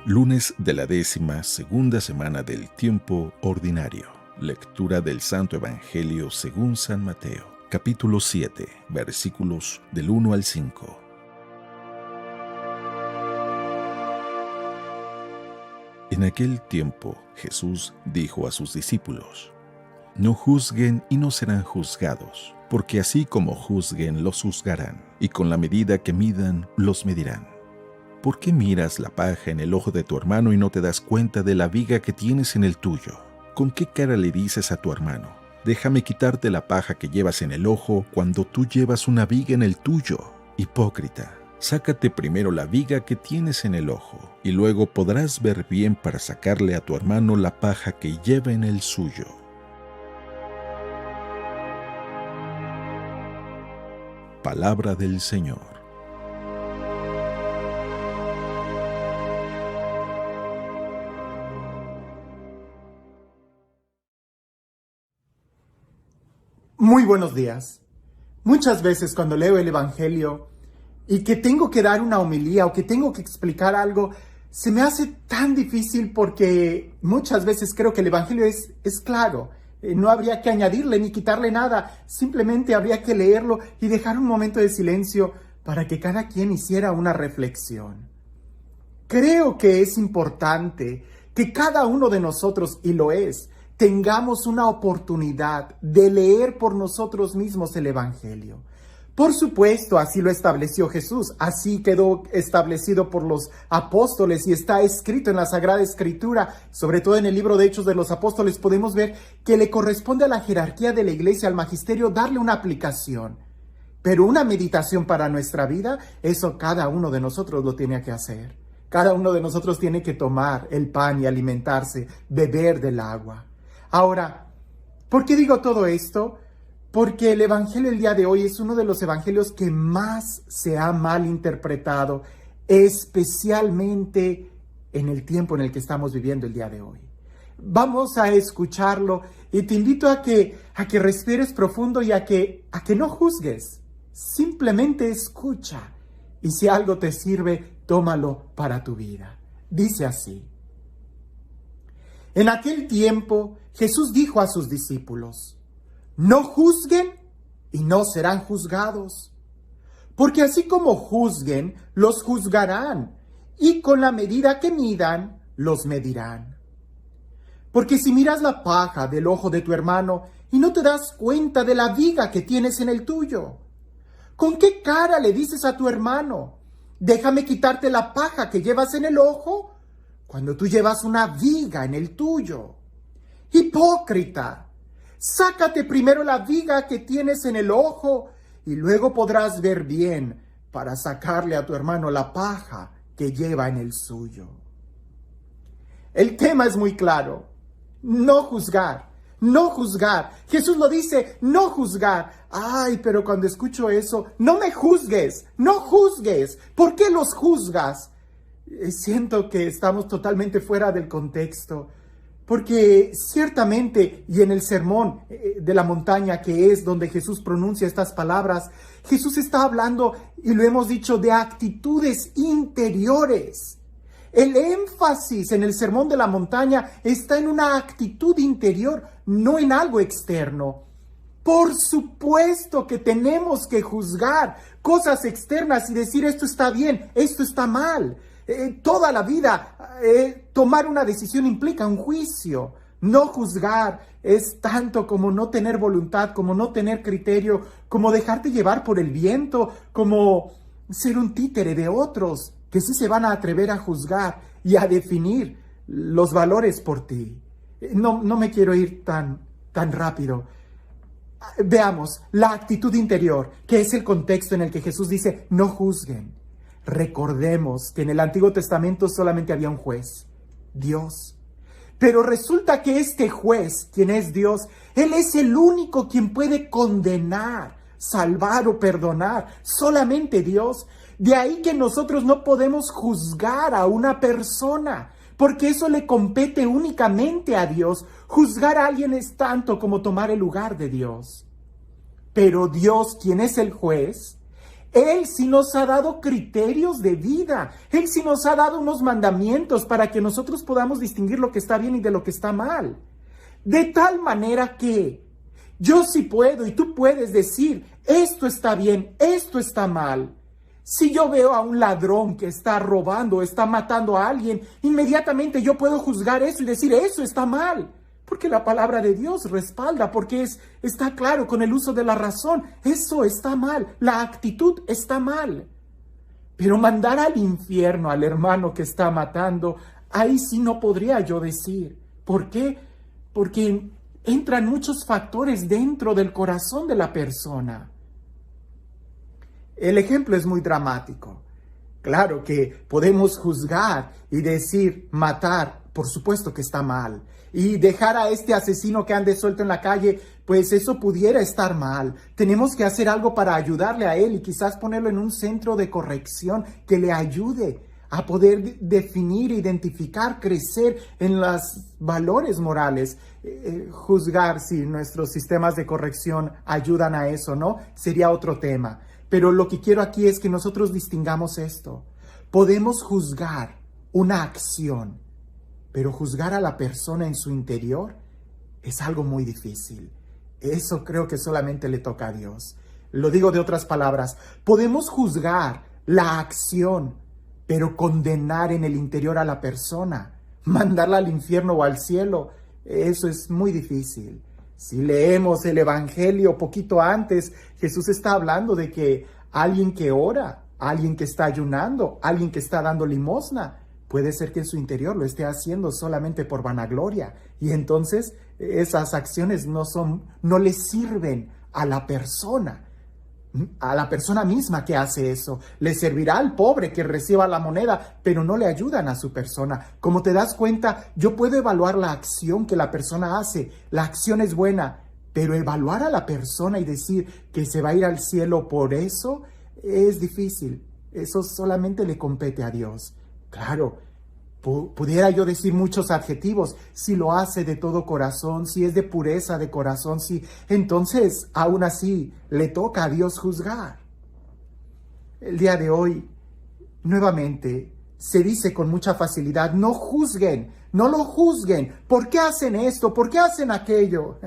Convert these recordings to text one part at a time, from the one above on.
Lunes de la 12ª semana del tiempo ordinario. Lectura del Santo Evangelio según San Mateo, capítulo 7, versículos del 1 al 5. En aquel tiempo Jesús dijo a sus discípulos: No juzguen y no serán juzgados, porque así como juzguen los juzgarán, y con la medida que midan los medirán. ¿Por qué miras la paja en el ojo de tu hermano y no te das cuenta de la viga que tienes en el tuyo? ¿Con qué cara le dices a tu hermano: déjame quitarte la paja que llevas en el ojo, cuando tú llevas una viga en el tuyo? Hipócrita, sácate primero la viga que tienes en el ojo, y luego podrás ver bien para sacarle a tu hermano la paja que lleva en el suyo. Palabra del Señor. Muy buenos días. Muchas veces cuando leo el Evangelio y que tengo que dar una homilía o que tengo que explicar algo, se me hace tan difícil porque muchas veces creo que el Evangelio es claro. No habría que añadirle ni quitarle nada, simplemente habría que leerlo y dejar un momento de silencio para que cada quien hiciera una reflexión. Creo que es importante que cada uno de nosotros, y lo es, tengamos una oportunidad de leer por nosotros mismos el Evangelio. Por supuesto, así lo estableció Jesús, así quedó establecido por los apóstoles y está escrito en la Sagrada Escritura, sobre todo en el libro de Hechos de los Apóstoles, podemos ver que le corresponde a la jerarquía de la Iglesia, al magisterio, darle una aplicación. Pero una meditación para nuestra vida, eso cada uno de nosotros lo tiene que hacer. Cada uno de nosotros tiene que tomar el pan y alimentarse, beber del agua. Ahora, ¿por qué digo todo esto? Porque el Evangelio del día de hoy es uno de los evangelios que más se ha malinterpretado, especialmente en el tiempo en el que estamos viviendo el día de hoy. Vamos a escucharlo y te invito a que respires profundo y a que no juzgues. Simplemente escucha y si algo te sirve, tómalo para tu vida. Dice así: En aquel tiempo, Jesús dijo a sus discípulos: No juzguen y no serán juzgados, porque así como juzguen, los juzgarán, y con la medida que midan, los medirán. Porque si miras la paja del ojo de tu hermano y no te das cuenta de la viga que tienes en el tuyo, ¿con qué cara le dices a tu hermano: déjame quitarte la paja que llevas en el ojo, cuando tú llevas una viga en el tuyo? Hipócrita, sácate primero la viga que tienes en el ojo y luego podrás ver bien para sacarle a tu hermano la paja que lleva en el suyo. El tema es muy claro: no juzgar, no juzgar. Jesús lo dice: no juzgar. Ay, pero cuando escucho eso, no me juzgues, no juzgues. ¿Por qué los juzgas? Siento que estamos totalmente fuera del contexto, porque ciertamente, y en el sermón de la montaña, que es donde Jesús pronuncia estas palabras, Jesús está hablando, y lo hemos dicho, de actitudes interiores. El énfasis en el sermón de la montaña está en una actitud interior, no en algo externo. Por supuesto que tenemos que juzgar cosas externas y decir: esto está bien, esto está mal. Toda la vida tomar una decisión implica un juicio. No juzgar es tanto como no tener voluntad, como no tener criterio, como dejarte llevar por el viento, como ser un títere de otros que sí se van a atrever a juzgar y a definir los valores por ti. No me quiero ir tan rápido. Veamos la actitud interior, que es el contexto en el que Jesús dice: no juzguen. Recordemos que en el Antiguo Testamento solamente había un juez, Dios. Pero resulta que este juez, quien es Dios, Él es el único quien puede condenar, salvar o perdonar. Solamente Dios. De ahí que nosotros no podemos juzgar a una persona, porque eso le compete únicamente a Dios. Juzgar a alguien es tanto como tomar el lugar de Dios. Pero Dios, quien es el juez, Él sí nos ha dado criterios de vida. Él sí nos ha dado unos mandamientos para que nosotros podamos distinguir lo que está bien y de lo que está mal. De tal manera que yo sí puedo y tú puedes decir, esto está bien, esto está mal. Si yo veo a un ladrón que está robando, está matando a alguien, inmediatamente yo puedo juzgar eso y decir, eso está mal. Porque la palabra de Dios respalda, porque está claro con el uso de la razón. Eso está mal, la actitud está mal. Pero mandar al infierno al hermano que está matando, ahí sí no podría yo decir. ¿Por qué? Porque entran muchos factores dentro del corazón de la persona. El ejemplo es muy dramático. Claro que podemos juzgar y decir, matar, por supuesto que está mal. Y dejar a este asesino que ande suelto en la calle, pues eso pudiera estar mal. Tenemos que hacer algo para ayudarle a él y quizás ponerlo en un centro de corrección que le ayude a poder definir, identificar, crecer en los valores morales. Juzgar si nuestros sistemas de corrección ayudan a eso, ¿no? Sería otro tema. Pero lo que quiero aquí es que nosotros distingamos esto. Podemos juzgar una acción, pero juzgar a la persona en su interior es algo muy difícil. Eso creo que solamente le toca a Dios. Lo digo de otras palabras. Podemos juzgar la acción, pero condenar en el interior a la persona, mandarla al infierno o al cielo, eso es muy difícil. Si leemos el Evangelio poquito antes, Jesús está hablando de que alguien que ora, alguien que está ayunando, alguien que está dando limosna, puede ser que en su interior lo esté haciendo solamente por vanagloria. Y entonces esas acciones no le sirven a la persona misma que hace eso. Le servirá al pobre que reciba la moneda, pero no le ayudan a su persona. Como te das cuenta, yo puedo evaluar la acción que la persona hace. La acción es buena, pero evaluar a la persona y decir que se va a ir al cielo por eso es difícil. Eso solamente le compete a Dios. Claro, pudiera yo decir muchos adjetivos, si lo hace de todo corazón, si es de pureza de corazón, si, entonces aún así le toca a Dios juzgar. El día de hoy, nuevamente, se dice con mucha facilidad, no juzguen, no lo juzguen, ¿por qué hacen esto? ¿Por qué hacen aquello?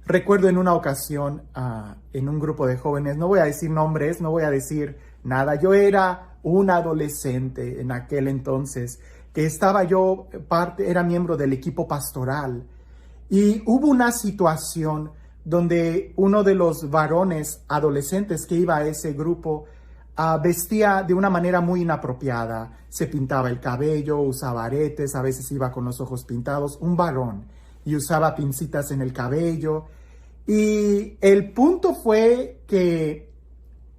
Recuerdo en una ocasión, en un grupo de jóvenes, no voy a decir nombres, no voy a decir nada, yo era un adolescente en aquel entonces, que era miembro del equipo pastoral, y hubo una situación donde uno de los varones adolescentes que iba a ese grupo vestía de una manera muy inapropiada, se pintaba el cabello, usaba aretes, a veces iba con los ojos pintados, un varón, y usaba pincitas en el cabello, y el punto fue que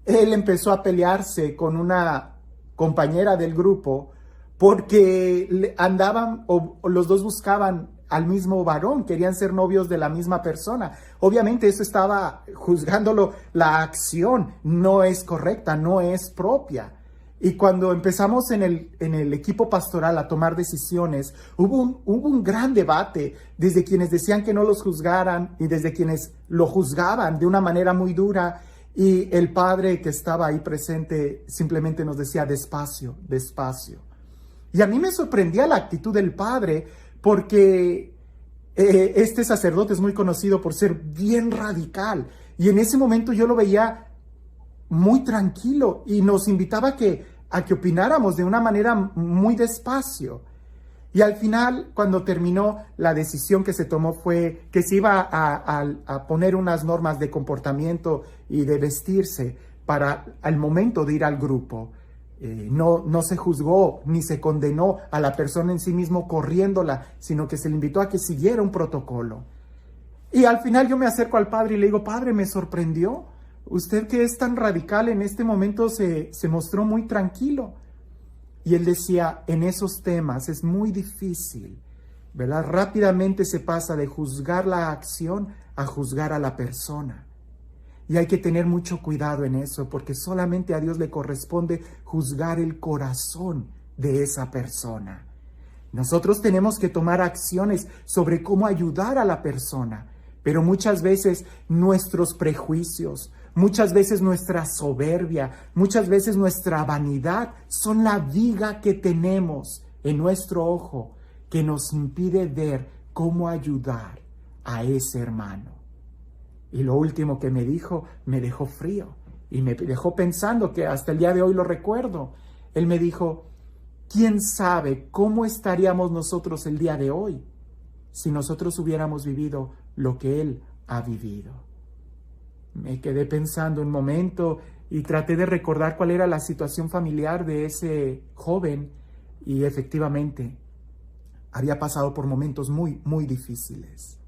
él empezó a pelearse con una compañera del grupo porque andaban o los dos buscaban al mismo varón, querían ser novios de la misma persona. Obviamente eso estaba juzgándolo, la acción no es correcta, no es propia. Y cuando empezamos en el equipo pastoral a tomar decisiones, hubo un gran debate desde quienes decían que no los juzgaran y desde quienes lo juzgaban de una manera muy dura. Y el padre que estaba ahí presente simplemente nos decía, despacio, despacio. Y a mí me sorprendía la actitud del padre porque este sacerdote es muy conocido por ser bien radical. Y en ese momento yo lo veía muy tranquilo y nos invitaba a que opináramos de una manera muy despacio. Y al final, cuando terminó, la decisión que se tomó fue que se iba a poner unas normas de comportamiento y de vestirse para al momento de ir al grupo. No se juzgó ni se condenó a la persona en sí mismo corriéndola, sino que se le invitó a que siguiera un protocolo. Y al final yo me acerco al padre y le digo, padre, me sorprendió. Usted que es tan radical en este momento se mostró muy tranquilo. Y él decía, en esos temas es muy difícil, ¿verdad? Rápidamente se pasa de juzgar la acción a juzgar a la persona. Y hay que tener mucho cuidado en eso, porque solamente a Dios le corresponde juzgar el corazón de esa persona. Nosotros tenemos que tomar acciones sobre cómo ayudar a la persona, pero muchas veces nuestros prejuicios, Muchas veces nuestra soberbia, muchas veces nuestra vanidad son la viga que tenemos en nuestro ojo que nos impide ver cómo ayudar a ese hermano. Y lo último que me dijo me dejó frío y me dejó pensando, que hasta el día de hoy lo recuerdo. Él me dijo: ¿quién sabe cómo estaríamos nosotros el día de hoy si nosotros hubiéramos vivido lo que él ha vivido? Me quedé pensando un momento y traté de recordar cuál era la situación familiar de ese joven, y efectivamente había pasado por momentos muy, muy difíciles.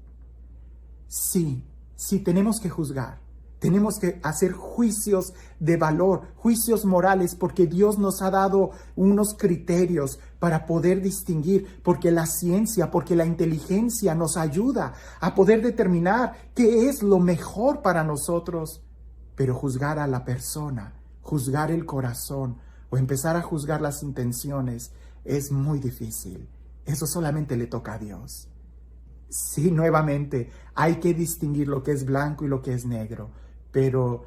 Sí, tenemos que juzgar. Tenemos que hacer juicios de valor, juicios morales, porque Dios nos ha dado unos criterios para poder distinguir, porque la ciencia, porque la inteligencia nos ayuda a poder determinar qué es lo mejor para nosotros. Pero juzgar a la persona, juzgar el corazón o empezar a juzgar las intenciones es muy difícil. Eso solamente le toca a Dios. Sí, nuevamente, hay que distinguir lo que es blanco y lo que es negro. Pero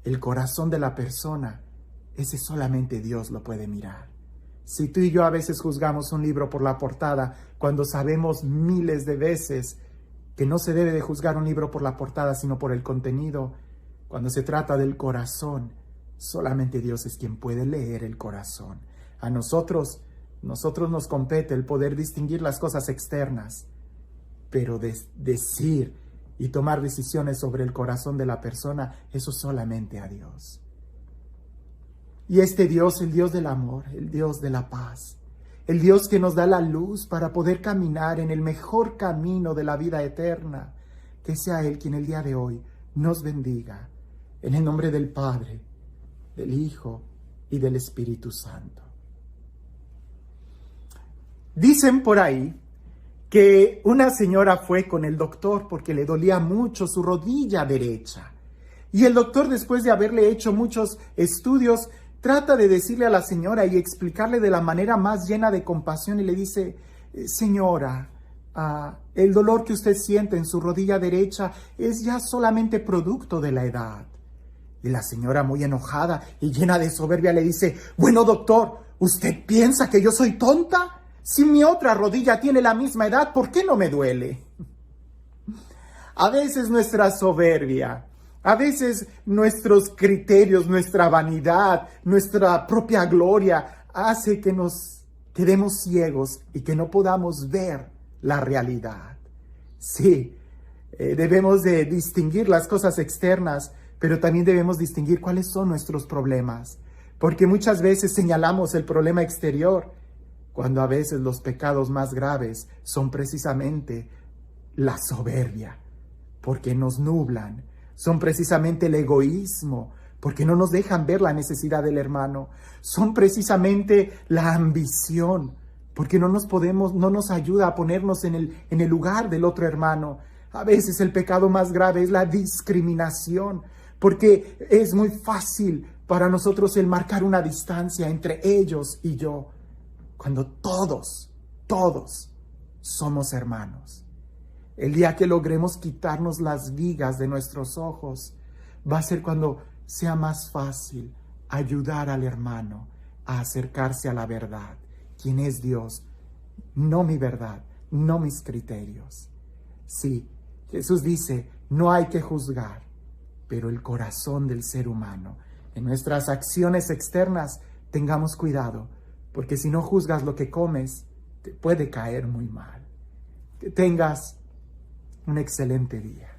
el corazón de la persona, ese solamente Dios lo puede mirar. Si tú y yo a veces juzgamos un libro por la portada, cuando sabemos miles de veces que no se debe de juzgar un libro por la portada, sino por el contenido, cuando se trata del corazón, solamente Dios es quien puede leer el corazón. A nosotros nos compete el poder distinguir las cosas externas, pero decir y tomar decisiones sobre el corazón de la persona, eso solamente a Dios. Y este Dios, el Dios del amor, el Dios de la paz, el Dios que nos da la luz para poder caminar en el mejor camino de la vida eterna, que sea Él quien el día de hoy nos bendiga, en el nombre del Padre, del Hijo y del Espíritu Santo. Dicen por ahí que una señora fue con el doctor porque le dolía mucho su rodilla derecha. Y el doctor, después de haberle hecho muchos estudios, trata de decirle a la señora y explicarle de la manera más llena de compasión, y le dice: señora, el dolor que usted siente en su rodilla derecha es ya solamente producto de la edad. Y la señora, muy enojada y llena de soberbia, le dice: bueno, doctor, ¿usted piensa que yo soy tonta? Si mi otra rodilla tiene la misma edad, ¿por qué no me duele? A veces nuestra soberbia, a veces nuestros criterios, nuestra vanidad, nuestra propia gloria hace que nos quedemos ciegos y que no podamos ver la realidad. Sí, debemos de distinguir las cosas externas, pero también debemos distinguir cuáles son nuestros problemas, porque muchas veces señalamos el problema exterior, cuando a veces los pecados más graves son precisamente la soberbia, porque nos nublan, son precisamente el egoísmo, porque no nos dejan ver la necesidad del hermano, son precisamente la ambición, porque no nos ayuda a ponernos en el lugar del otro hermano. A veces el pecado más grave es la discriminación, porque es muy fácil para nosotros el marcar una distancia entre ellos y yo, cuando todos somos hermanos. El día que logremos quitarnos las vigas de nuestros ojos, va a ser cuando sea más fácil ayudar al hermano a acercarse a la verdad, quien es Dios, no mi verdad, no mis criterios. Sí, Jesús dice: no hay que juzgar, pero el corazón del ser humano, en nuestras acciones externas, tengamos cuidado, porque si no juzgas lo que comes, te puede caer muy mal. Que tengas un excelente día.